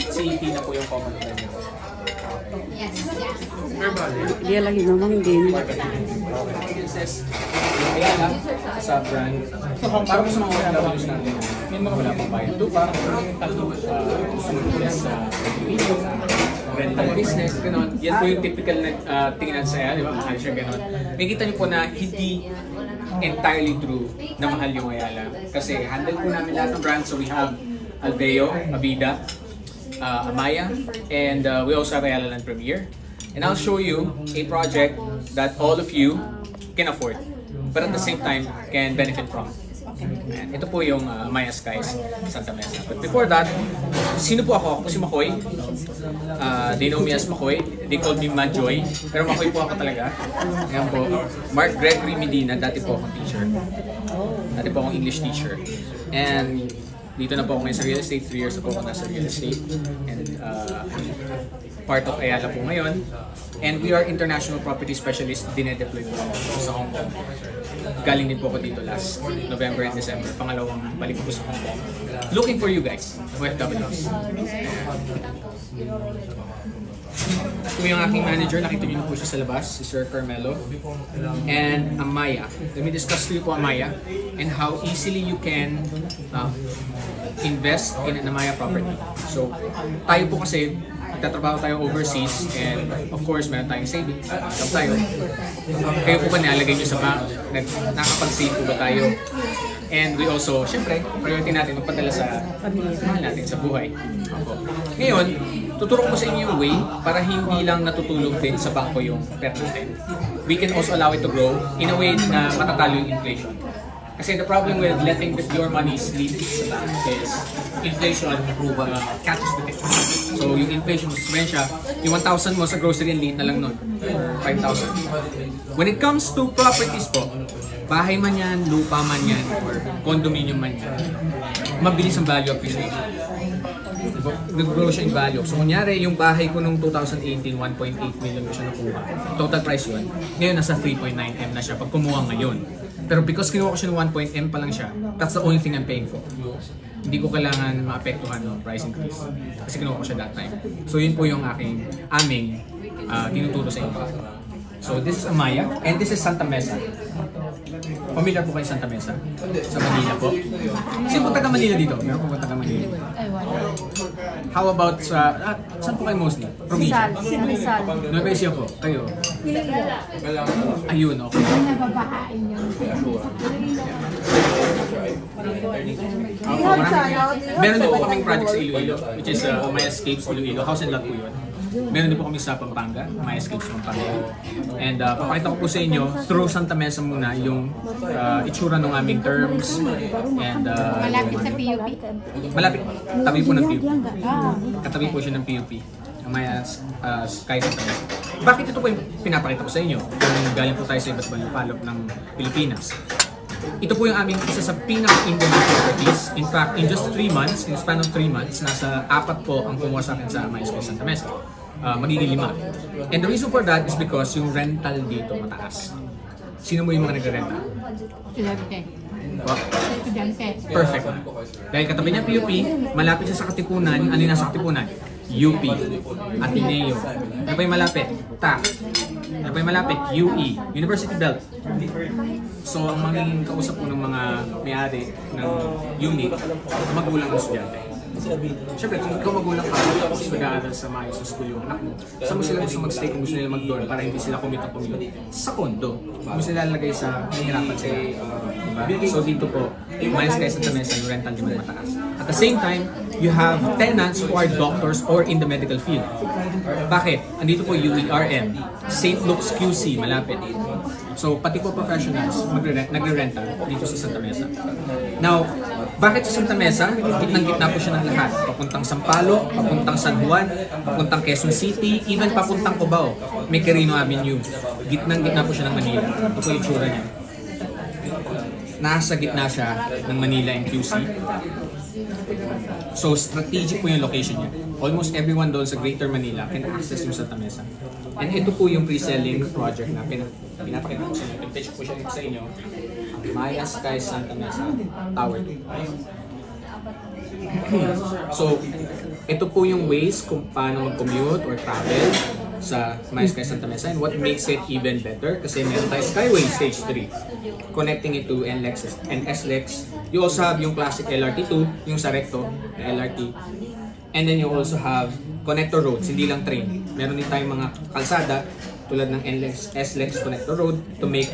CET na po yung common trend nito. Dia lagi ngomong din. This is yung Ayala sa brand. Para po sa mga OFWs natin, may mga wala pang bayad. Ito parang sumunod sa rental business, gano'n. Yan po yung typical na tingnan sa'yo, di ba? Mahal siya gano'n. May kita niyo po na hindi entirely true na mahal yung Ayala. Kasi handle po namin lahat ng brands. So we have Alveo, Avida, Amaya, and we also have Ayala Land Premier. And I'll show you a project that all of you can afford, but at the same time can benefit from. Ayan. Ito po yung Amaya Skies Santa Mesa. But before that, sino po ako? Ako po si Makoy. They know me as Makoy. They called me Majoy. Pero Makoy po ako talaga. Ayan po. Mark Gregory Medina, dati po akong teacher. Dati po akong English teacher. And dito na po ako ngayon sa real estate. 3 years na po ako nasa real estate. And part of Ayala po ngayon. And we are international property specialists. Dinedeploy po ako sa Hong Kong. Galing din po ako dito last November and December. Pangalawang balik po sa Hong Kong. Looking for you guys, OFWs. Ito yung aking manager. Nakita niyo po siya sa labas, si Sir Carmelo. And Amaya. Let me discuss to you po Amaya and how easily you can invest in an Amaya property. So, tayo po kasi nagtatrabaho tayo overseas and of course meron tayong savings. Tayo. Kayo po ba nilalagay nyo sa bank? Nakapag-save po ba tayo? And we also, syempre, priority natin magpadala sa mahal natin sa buhay. Ngayon, tuturo ko sa inyo yung way para hindi lang natutulog din sa bangko yung pera natin. We can also allow it to grow in a way na matatalo yung inflation. Kasi the problem with letting your money sleep sa bank is inflation catches with it. So yung inflation, when siya, yung 1,000 mo sa grocery and liit na lang nun, 5,000. When it comes to properties po, bahay man yan, lupa man yan, or condominium man yan, mabilis ang value appreciation. Nag-grow siya in value. So kunyari, yung bahay ko nung 2018, 1.8 million ko siya nakuha. Total price yun. Ngayon, nasa 3.9M na siya pag kumuha ngayon. Pero because kinuha ko siya ng 1.M pa lang siya, that's the only thing I'm paying for. Hindi ko kailangan maapektuhan ng price increase. Kasi kinuha ko siya that time. So yun po yung aming tinuturo sa inyo. So this is Amaya, and this is Santa Mesa. Familiar po kayo Santa Mesa? Sa Manila po. Sino po taga Manila dito? Meron po ba taga Manila? How about sa... saan po kayo mostly? Provincia? Rizal. Nueva Ecija po? Kayo? Ayun, okay. Nababahain yun. Meron din po kaming project sa Iloilo, which is Amaya Escapes Iloilo. House and lot po yun. Meron din po kami sa Pampanga, Amaya Escapes Pampanga. And papakita ko po sa inyo, through Santa Mesa muna, yung itsura ng aming terms. And Malapit sa PUP. malapit, tabi po ng PUP. Katabi po siya ng PUP. Amaya Sky Santa Mesa. Bakit ito po yung pinapakita ko sa inyo? Kung galing po tayo sa iba't ibang palok ng Pilipinas. Ito po yung aming isa sa pinaka-in-demand properties. In fact, in just 3 months, in the span of 3 months, nasa 4 po ang kumuha sa akin sa Amaya Sky Santa Mesa. Magiging 5. And the reason for that is because yung rental dito mataas. Sino mo yung mga nagre-renta? Estudyante. Estudyante. Perfect. Dahil katabi niya PUP, malapit siya sa Katipunan. Ano yung nasa Katipunan? UP, Ateneo. Ano pa yung malapit? TAC. Ano pa yung malapit? UE, University Belt. So ang magiging kausap po ng mga may-ari ng unit, magulang ng estudyante. Siyempre, kung ikaw magulang ka, tapos mag-aaral sa maayos sa school yung anak mo, saan mo sila gusto mag-stay kung gusto nila mag-dorm para hindi sila kumita sa condo? Kung sila lalagay sa nahihirapan sila. Diba? So dito po, Amaya Sky Santa Mesa, yung rental demand mataas. At the same time, you have tenants who are doctors or in the medical field. Bakit? Andito po UERM, St. Luke's QC, malapit. So pati po professionals nagre-renta dito sa Santa Mesa. Now, bakit sa Santa Mesa? Gitnang-gitna po siya ng lahat. Papuntang Sampaloc, papuntang San Juan, papuntang Quezon City, even papuntang Cubao, may Quirino Avenue. Gitnang-gitna po siya ng Manila. Ito po yung tsura niya. Nasa gitna siya ng Manila and QC. So strategic po yung location niya. Almost everyone doon sa Greater Manila can access yung Santa Mesa. And ito po yung pre-selling project na pinapakita ko sa inyo. Pinapitch ko siya sa inyo. Amaya Sky Santa Mesa Tower 2. So, ito po yung ways kung paano mag-commute or travel sa Mayos Quezon Santa Mesa, and what makes it even better kasi meron tayo Skyway Stage 3 connecting it to NLEX and SLEX. You also have yung classic LRT2, yung sa recto na LRT, and then you also have connector roads, hindi lang train. Meron din tayong mga kalsada tulad ng NLEX, SLEX connector road to make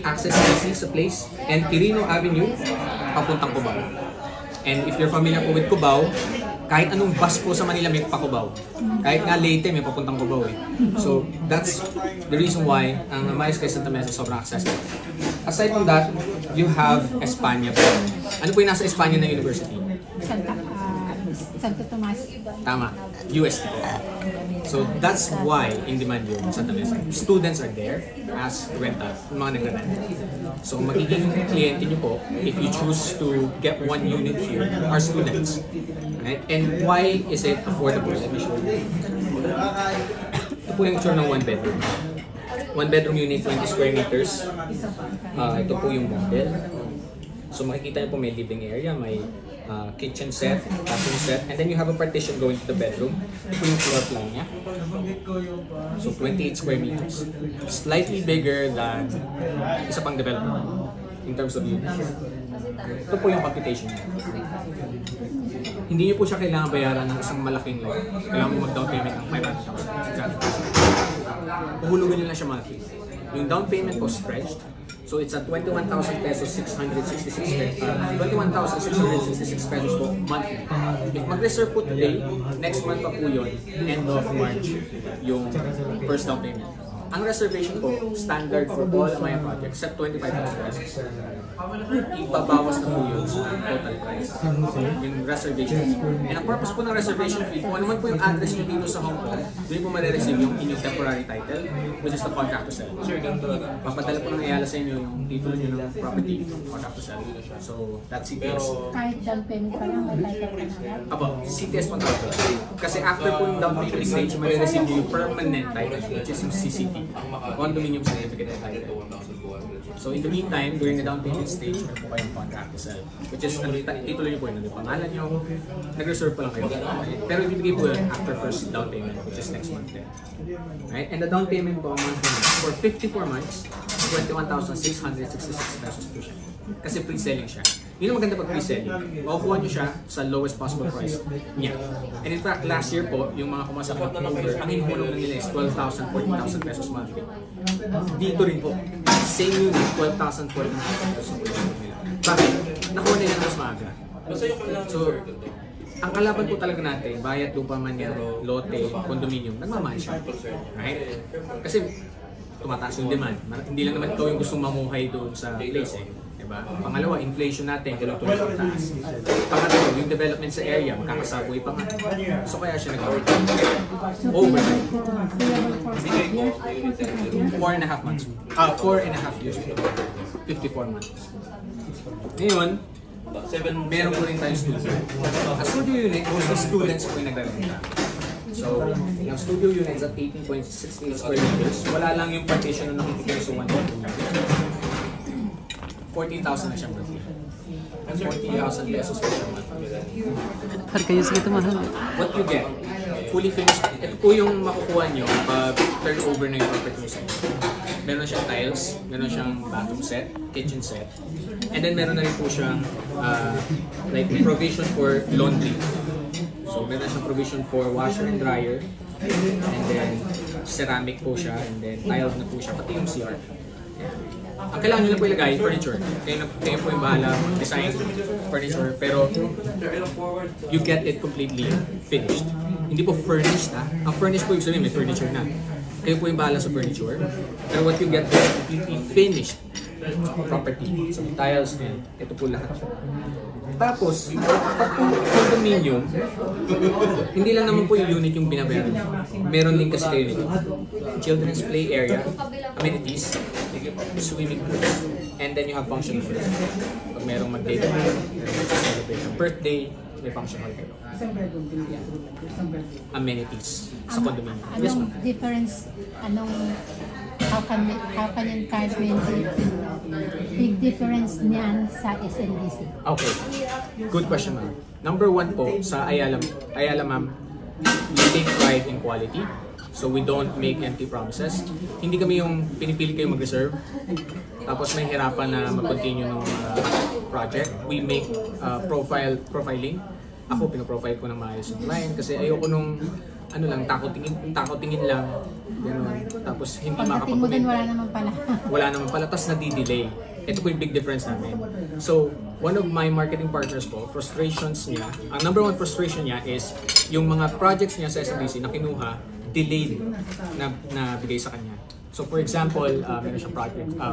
access easy sa place, and Quirino Avenue papuntang Cubao. And if you're familiar po with Cubao, kahit anong bus po sa Manila may pa-Cubao. Kahit nga Leyte may papuntang Cubao eh. So that's the reason why ang Mayos Quezon Santa Mesa sobrang accessible. Aside from that, you have Espanya po. Ano po yung nasa Espanya na university? Santo Tomas. Tama, UST. So that's why in demand yung Santa Mesa. Students are there as rental, yung mga nag-rent. So magiging kliyente nyo po, if you choose to get one unit here, are students. Right? And why is it affordable? Let me show you. Ito po yung itsura ng one bedroom. One bedroom unit, 20 square meters. Ito po yung model. So makikita niyo po may living area, may kitchen set, bathroom set, and then you have a partition going to the bedroom. Ito yung floor plan niya. So 28 square meters. Slightly bigger than isa pang developer in terms of units. Ito po yung computation niya. Hindi niyo po siya kailangan bayaran ng isang malaking loan. Kailangan mo mag-down payment ng 500,000. Uhulugan niyo lang siya monthly. Yung down payment po stretched. So it's at 21,000 pesos 666 pesos po monthly. If mag-reserve po today, next month pa po yun, end of March, yung first down payment. Ang reservation po, standard for all Amaya projects, except 25,000 pesos. Ibabawas na po yun sa total price, yung reservation. And ang purpose po ng reservation fee, kung ano man po yung address nyo dito sa Hong Kong, doon po ma-receive yung inyong temporary title, which is the contract to sell. Papadala po ng Ayala sa inyo yung titulo nyo ng property, contract to sell. So, that's CTS. Kahit down payment pa lang, may title ka na. Apo, CTS po tawag. Kasi after po yung down payment stage, ma-receive nyo yung permanent title, which is yung CCT, Condominium Certificate of Title. So in the meantime, during the down payment stage, meron po kayong contract to sell, which is, titulo nyo po yun, yung pangalan nyo, nag-reserve pa lang kayo. Pero ibibigay po yun after first down payment, which is next month din. Right? And the down payment po, for 54 months, 21,666 pesos po siya. Kasi pre-selling siya. Yun ang maganda pag pre-selling. Makukuha nyo siya sa lowest possible price niya. And in fact, last year po, yung mga kumasa ng October, ang hinulong nila is 12,000, 14,000 pesos monthly. Dito rin po, same unit, 12,000, 14,000 pesos nila. Bakit? Nakuha nila mas maaga. So, ang kalaban po talaga natin, bayat lupa man yan, lote, condominium, nagmamahal siya. Right? Kasi tumataas yung demand. Hindi lang naman ikaw yung gustong mamuhay doon sa place eh. Diba? Pangalawa, inflation natin, tuloy-tuloy ang taas. Pangatlo, yung development sa area, magkakasaboy pa nga. So kaya siya nag-work. Over 4.5 months. 4.5 years. 54 months. Ngayon, meron po rin tayong studio. A studio unit, most of students po yung nagre-renta. So, yung studio units at 18.68 square meters, wala lang yung partition na nakikita sa 1.2. 14,000 na siya monthly. 40,000 pesos na siya monthly. Har kayo sige mahal. What you get, fully finished, ito po yung makukuha nyo pag turn over na yung property set. Meron siyang tiles, meron siyang bathroom set, kitchen set, and then meron na rin po siyang like provision for laundry. So meron siyang provision for washer and dryer, and then ceramic po siya, and then tiled na po siya, pati yung CR. Ang kailangan nyo lang po ilagay, furniture. Kayo po yung bahala mag-design furniture, pero you get it completely finished. Hindi po furnished Ang furnished po yung sabihin, may furniture na. Kayo po yung bahala sa furniture, pero what you get is completely finished property. So tiles and ito po lahat. Tapos, pag po condominium, hindi lang naman po yung unit yung binabayaran. Meron din kasi kayo nito. Children's play area, amenities, swimming pool, and then you have functional rooms. Pag merong mag-date, merong mag-celebrate ng birthday, may functional kayo. Amenities sa condominium. Yes, Anong difference, anong how can you encourage big difference niyan sa SNDC? Okay. Good question, ma'am. Number one po, sa Ayala ma'am, we take pride in quality. So we don't make empty promises. Hindi kami yung pinipili kayo mag-reserve. Tapos may hirapan na mag-continue ng project. We make profiling. Ako, pinoprofile ko ng maayos yung client kasi ayoko nung ano lang, takot-tingin lang. Ganun. Tapos hindi Pagdating mo din, wala naman pala. Wala naman pala, tapos nadi-delay. Ito po yung big difference namin. So, one of my marketing partners po, frustrations niya, ang number one frustration niya is yung mga projects niya sa SMBC na kinuha, delayed na bigay sa kanya. So for example, meron siyang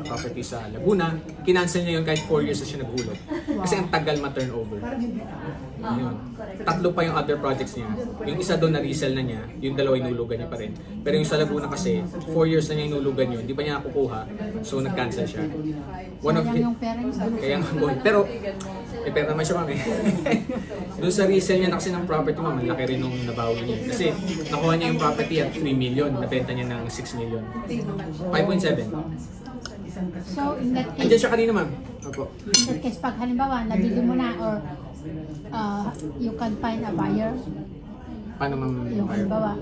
property sa Laguna, kinancel niya yun kahit 4 years na siya naghulog. Kasi ang tagal ma-turnover. Ayun. Tatlo pa yung other projects niya. Yung isa doon na-resell na niya, yung dalawa inulugan niya pa rin. Pero yung sa Laguna kasi, 4 years na niya inulugan yun, hindi pa niya nakukuha, so nag-cancel siya. Yung pera niya. Kaya nga po. Pero, may pera naman siya, ma'am eh. Doon sa resell niya na kasi ng property, ma'am, laki rin nung nabawi niya. Kasi nakuha niya yung property at 3 million, nabenta niya ng 6 million. 5.7. So, in that case, Andiyan siya kanina, ma'am. Opo. in that case, pag halimbawa, nabili mo na or you can find a buyer, Paano, ma'am? yung halimbawa,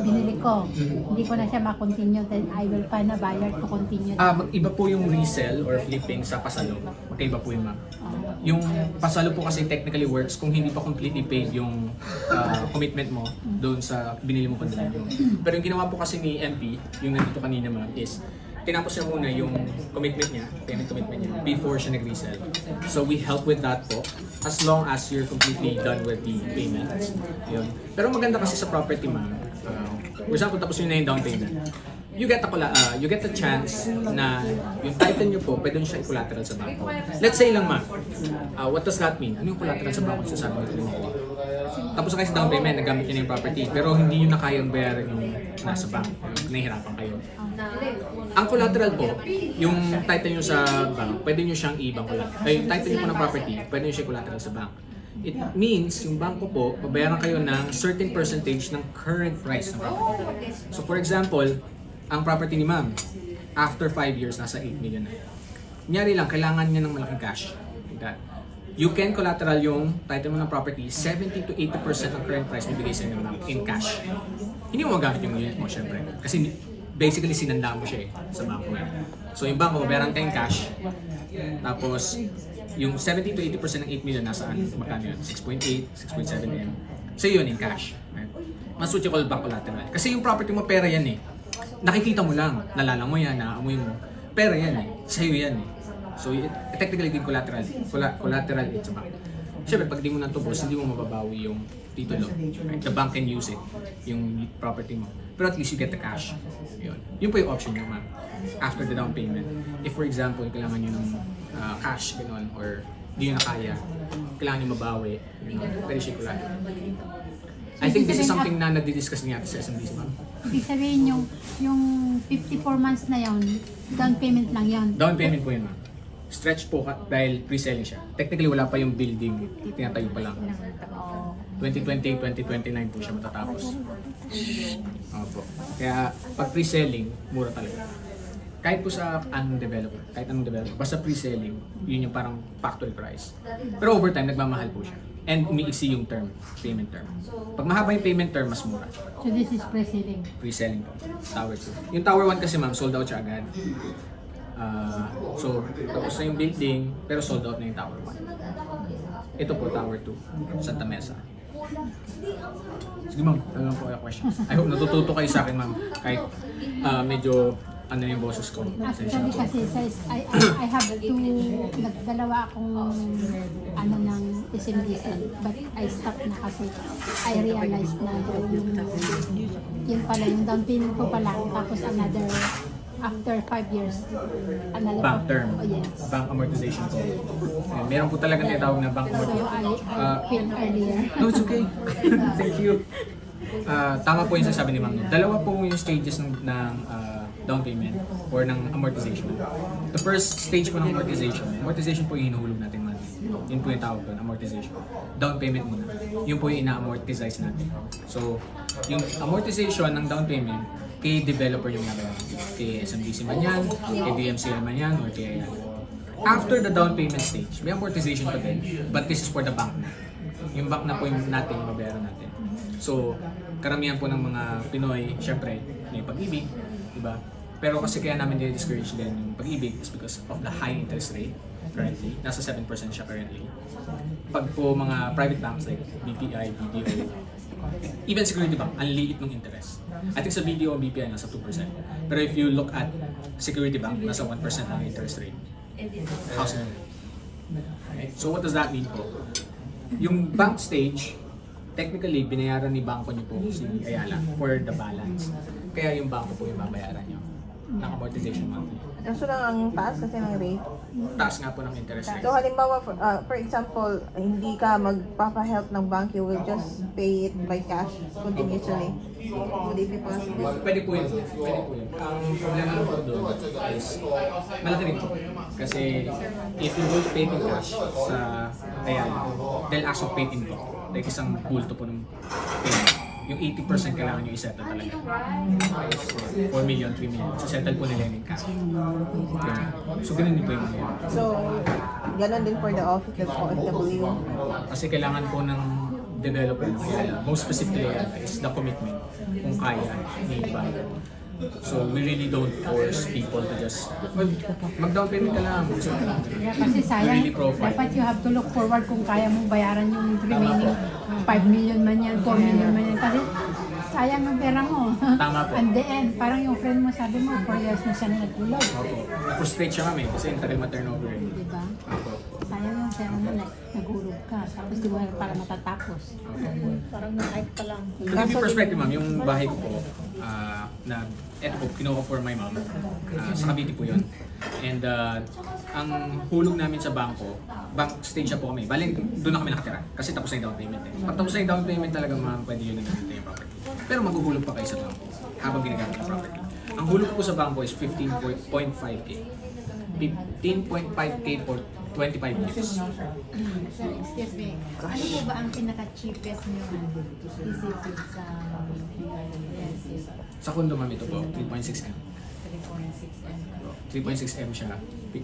binili ko, hindi ko na siya ma-continue, then I will find a buyer to continue. Iba po yung resell or flipping sa pasalo. Magkaiba po yun, ma'am. Yung pasalo po kasi technically works kung hindi pa completely paid yung commitment mo doon sa binili mo condominium. Pero yung ginawa po kasi ni MP, yung nandito kanina, ma'am, is tinapos niya muna yung commitment niya, payment commitment niya, before siya nag-resell. So we help with that po, as long as you're completely done with the payments. Yun. Pero maganda kasi sa property, ma'am, for example, tapos yun na yung down payment. You get the chance na yung title niyo po, pwede nyo siya i-collateral sa bangko. Let's say lang, ma'am, what does that mean? Ano yung collateral sa bangko? Sasabi nito rin. Tapos kayo sa down payment, nagamit nyo na yung property, pero hindi nyo na kayang bayaran yung nasa bank. Nahihirapan kayo. Ang collateral po, yung title nyo sa bank, pwede nyo siyang i-bank collateral. Ay, yung title nyo po ng property, pwede nyo siya collateral sa bank. It means, yung bangko po, babayaran kayo ng certain percentage ng current price ng property. So for example, ang property ni ma'am, after 5 years, nasa 8 million na. Kunyari lang, kailangan niya ng malaking cash. Like that. You can collateral yung title mo ng property, 70 to 80% ng current price na bigay sa inyo, ma'am, in cash. Hindi mo magamit yung unit mo, syempre. Kasi basically, sinanda mo siya sa bangko. So yung bangko, bayaran ka in cash. Tapos, yung 70 to 80% ng 8 million, nasaan? Magkano yun? 6.8, 6.7 M. So yun, in cash. Mas what you call bank collateral. Kasi yung property mo, pera yan eh. Nakikita mo lang, nalala mo yan, naamoy mo. Pera yan eh, sa'yo yan eh. So technically din collateral din sa bank. Siyempre, pag di mo natubos, hindi mo mababawi yung titulo. Right? The bank can use it, yung property mo. Pero at least you get the cash. Yun po yung option nyo, ma'am. After the down payment. If for example, kailangan nyo ng cash, gano'n, or di nyo na kaya, kailangan nyo mabawi, pwede siya collateral. I think this is something na nadi-discuss niya sa SMBC, ma'am. Ibig sabihin yung 54 months na yun, down payment lang yun. Down payment po yun, ma'am. Stretch po dahil pre-selling siya. Technically, wala pa yung building. Tinatayo pa lang. 2028, 2029 po siya matatapos. Opo. Kaya pag pre-selling, mura talaga. Kahit po sa anong developer, basta pre-selling, yun yung parang factory price. Pero over time, nagmamahal po siya. And umiiksi yung payment term. Pag mahaba yung payment term, mas mura. So this is pre-selling? Pre-selling po. Tower 2. Yung Tower 1 kasi, ma'am, sold out siya agad. So, tapos na yung building, pero sold out na yung Tower 1. Ito po, Tower 2, Santa Mesa. Sige, ma'am, talagang po kayo questions. I hope natututo kayo sa akin, ma'am. Kahit medyo ano yung boses ko. Actually kasi I have nagdalawa akong ano ng SMDC, but I stopped na kasi I realized na yun pala, yung down payment ko pala, tapos another, after 5 years, another Bank term. Oh, yes. Bank amortization po. Meron po talaga tinatawag na bank So amortization. I paid earlier. No, it's okay. Thank you. Tama po yung sasabi ni ma'am. Dalawa po yung stages ng down payment or ng amortization. The first stage po ng amortization po yung hinuhulog natin monthly. Yun po yung tawag doon, amortization. Down payment muna. Yun po yung ina-amortize natin. So, yung amortization ng down payment, kay developer yung nabayaran. Kay SMBC man yan, kay DMCL man yan, or kay after the down payment stage, may amortization pa din, but this is for the bank na. Yung bank na po yung natin, yung mabayaran natin. So, karamihan po ng mga Pinoy, syempre, may pag-ibig, diba? Pero kasi kaya namin discourage din yung pag-ibig is because of the high interest rate currently. Nasa 7% siya currently. Pag po mga private banks like BPI, BDO, even Security Bank, ang liit ng interest. I think sa BDO and BPI nasa 2%. Pero if you look at Security Bank, nasa 1% ang interest rate. Housing. Right? So what does that mean po? Yung bank stage, technically, binayaran ni bangko niyo po si Ayala for the balance. Kaya yung bangko po yung babayaran niyo ng amortization monthly. Kaso lang ang taas kasi ng rate. Taas nga po ng interest rate. So halimbawa, for example, hindi ka magpapa-help ng bank, you will just pay it by cash continuously. Would it be possible? Pwede po yun. Pwede po yun. Ang problema lang po doon is malaki rin po. Kasi if you will pay in cash sa Ayala, they'll ask you pay in bulk. Like isang bulto po ng payment. Yung 80% kailangan nyo i-settle talaga. 4 million, 3 million. So settle po nila yung cash. So ganun din po yung mga. So, ganun din for the office of OFW. Kasi kailangan po ng developer ng Ayala, most specifically is the commitment kung kaya ni bank. So we really don't force people to just mag-down payment ka lang. So, Yeah, kasi sayang, really profile. dapat you have to look forward kung kaya mong bayaran yung remaining 5 million man yan, 4 million man yan. Kasi sayang ang pera mo. Tama po. And the end, parang yung friend mo sabi mo, 4 years na siya na nagkulog. Opo. Na-frustrate siya kami kasi yung tagal ma-turnover. Diba? Opo. Sayang yung pera mo, nagulog ka. Tapos di mo para matatapos. Parang na-hype pa lang. To give you perspective, ma'am, yung bahay ko po, na eto po, kinuha for my mom. Sa Cavite po yun. And ang hulog namin sa bangko, bank stage na po kami. Bali, doon na kami nakatira kasi tapos na yung down payment. Pag tapos na yung down payment talaga, ma'am, pwede yun na nandito yung property. Pero maghuhulog pa kayo sa bangko habang ginagamit yung property. Ang hulog po sa bangko is 15.5K. 15.5K for 25 years. Sir, excuse me. Ano po ba ang pinaka-cheapest nyo isipin sa PNC? Sa condo, ma'am, ito po, 3.6M. 3.6M siya.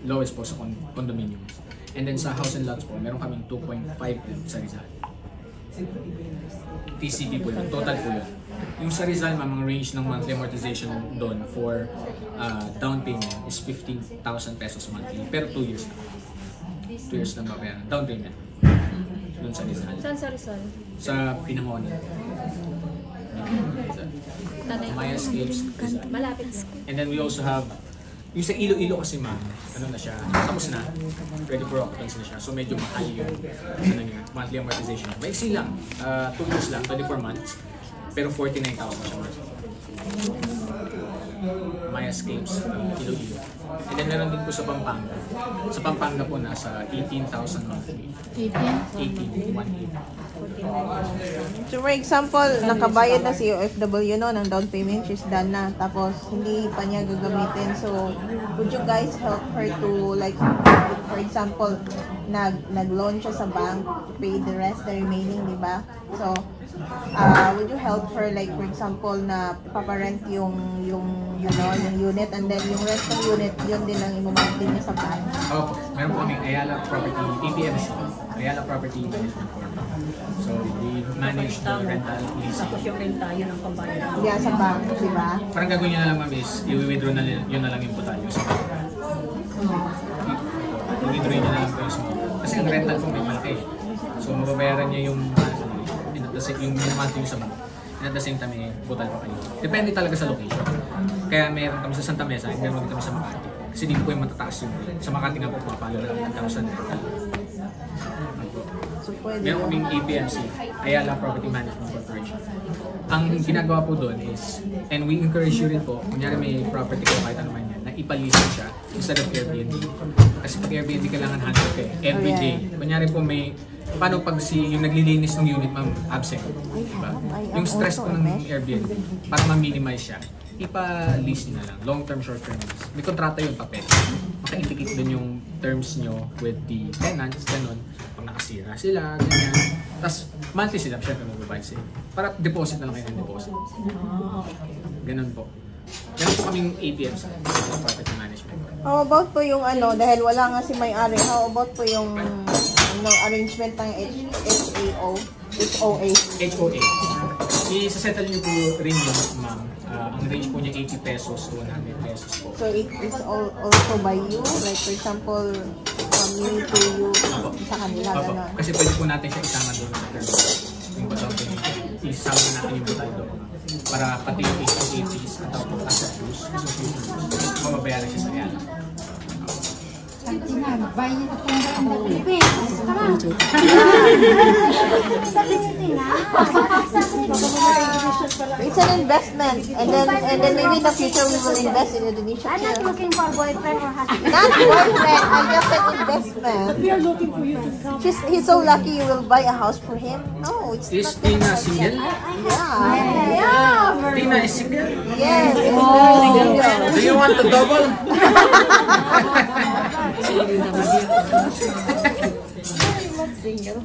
Lowest po sa condominiums. And then sa house and lots po, meron kaming 2.5M sa Rizal. TCP po yun, total po yun. Yung sa Rizal, ma'am, ang range ng monthly amortization doon for down payment is 15,000 pesos monthly. Pero 2 years na. 2 years na mabayaran. Down payment. Doon sa Rizal. Saan sa Rizal? Sa Pinangonan. Maya Escapes. Rizal. Malapit na. And then we also have yung sa Iloilo kasi, ma'am, ano na siya, tapos na, ready for occupancy na siya. So medyo mahal yung ano niya, monthly amortization. Maiksi lang, 2 years lang, 24 months, pero 49,000 siya monthly. Maya Escapes, Iloilo. And then meron din po sa Pampanga. Sa Pampanga po nasa 18,000 monthly. 18? 18. So for example, nakabayad na si OFW no ng down payment, she's done na. Tapos hindi pa niya gagamitin. So would you guys help her to like, for example, nag-loan siya sa bank to pay the rest, the remaining, di ba? So would you help her like for example na paparent yung unit and then yung rest ng unit yun din ang imamonthly niya sa bank? Oh, meron po kami Ayala Property, APMC, Ayala Property Management Corp. So we manage the rental leasing. Tapos yung renta, yun ang pambayad. Yeah, sa bank, di ba? Parang gagawin nyo na lang, ma'am, is i-withdraw na yun na lang yung total yung small. I-withdraw nyo na lang po yung small. Kasi ang rental po may malaki. So mababayaran niya yung monthly, and at the same, yung monthly yung sa bank. And at the same time, may butal pa kayo. Depende talaga sa location. Kaya meron kami sa Santa Mesa, and meron din kami sa Makati. Kasi dito po yung matataas yung rate. Sa Makati nga po, pumapalo na lang 1,000 rental. So pwede Meron yun. kaming APMC, Ayala Property Management Corporation. Ang ginagawa po doon is, and we encourage you rin po, kunyari may property ko kahit ano man yan, na ipalisan siya instead of Airbnb. Kasi pag Airbnb kailangan handle kayo every day. Kunyari po may, paano pag yung naglilinis ng unit ma'am absent, diba? Yung stress po ng Airbnb, para ma-minimize siya, ipa-lease nyo na lang, long-term, short-term lease. May kontrata yung papel. Maka-indicate doon yung terms nyo with the tenants, ganun. Pag nakasira sila, ganyan. Tapos, monthly sila, syempre magbabayad sila. Para deposit na lang kayo ng deposit. Ganun po. Meron po kaming APM sa property management. How about po yung ano, dahil wala nga si may-ari, how about po yung arrangement ng HOA? HOA. I-settle niyo po rin yun, ma'am. Ang range po niya 80 pesos to 100 pesos po. So it is also by you? Like for example, from me to you sa kanila, Opo. gano'n? Kasi pwede po natin siya isama doon sa terms. Yung down payment. Isama natin yung butal doon. Para pati yung HOA fees at po asset use, mababayaran siya sa yan. Kantina, magbayad niyo itong ganda Philippines. Tama. It's an investment, and then maybe in the future we will invest in Indonesia. I'm not looking for boyfriend or husband. Not boyfriend, I just said investment. We are looking for you to come. He's so lucky you will buy a house for him. No, it's Is not Tina single? Yeah. Tina is single? Yes, it's very single. Do you want to double? Single.